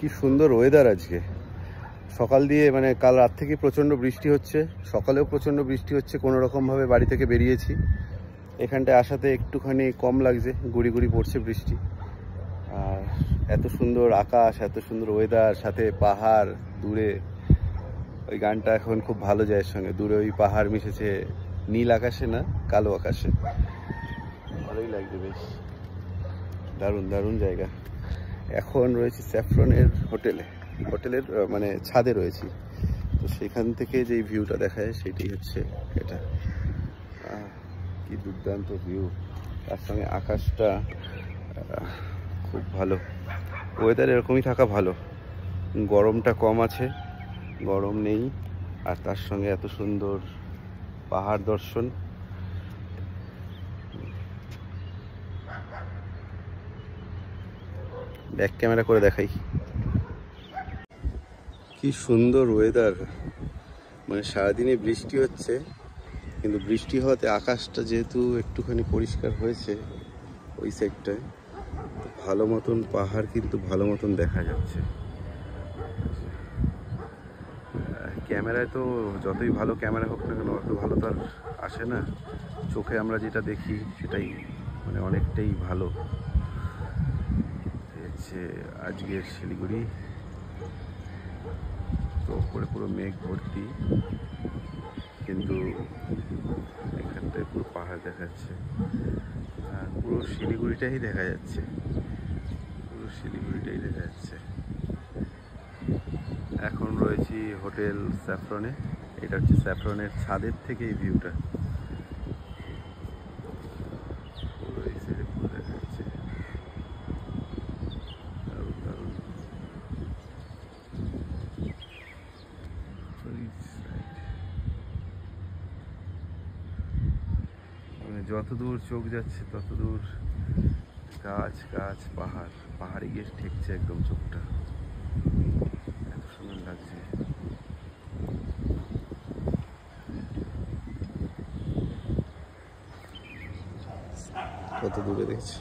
কি সুন্দর ওয়েদার আজকে। সকাল দিয়ে মানে কাল রাত থেকে প্রচণ্ড বৃষ্টি হচ্ছে, সকালেও প্রচণ্ড বৃষ্টি হচ্ছে, কোনো রকমভাবে বাড়ি থেকে বেরিয়েছি। এখানটায় আসাতে একটুখানি কম লাগছে, গুড়ি গুড়ি পড়ছে বৃষ্টি। আর এত সুন্দর আকাশ, এত সুন্দর ওয়েদার, সাথে পাহাড় দূরে। ওই গানটা এখন খুব ভালো যায় এর সঙ্গে, দূরে ওই পাহাড় মিশেছে নীল আকাশে, না কালো আকাশে। ভালোই লাগছে বেশ, দারুণ দারুণ জায়গা। এখন রয়েছি স্যাফরনের হোটেলের মানে ছাদে রয়েছি। তো সেখান থেকে যেই ভিউটা দেখা যায় সেটাই হচ্ছে এটা। কি দুর্দান্ত ভিউ, তার সঙ্গে আকাশটা খুব ভালো। ওয়েদার এরকমই থাকা ভালো, গরমটা কম আছে, গরম নেই, আর তার সঙ্গে এত সুন্দর পাহাড় দর্শন। ব্যাক ক্যামেরা করে দেখাই, কি সুন্দর ওয়েদার। মানে সারাদিনে বৃষ্টি হচ্ছে, কিন্তু বৃষ্টি হওয়াতে আকাশটা যেহেতু একটুখানি পরিষ্কার হয়েছে ওই সাইডটায়, ভালো মতন পাহাড় কিন্তু ভালো মতন দেখা যাচ্ছে। ক্যামেরায় তো যতই ভালো ক্যামেরা হোক না কেন, অত ভালো তো আর আসে না। চোখে আমরা যেটা দেখি সেটাই মানে অনেকটাই ভালো। হচ্ছে আজকের শিলিগুড়ি, তো উপরে পুরো মেঘ ভর্তি, কিন্তু এখানটায় পুরো পাহাড় দেখা যাচ্ছে, আর পুরো শিলিগুড়িটাই দেখা যাচ্ছে, পুরো শিলিগুড়িটাই দেখা যাচ্ছে। এখন রয়েছি হোটেল স্যাফরনে। এটা হচ্ছে স্যাফরনের ছাদের থেকে এই ভিউটা দেখা যাচ্ছে, দারুণ দারুণ। মানে যত দূর চোখ যাচ্ছে তত দূর গাছ গাছ, পাহাড়, পাহাড়ে গিয়ে ঠেকছে একদম চোখটা, এত সুন্দর লাগছে। কত দূরে দেখছি।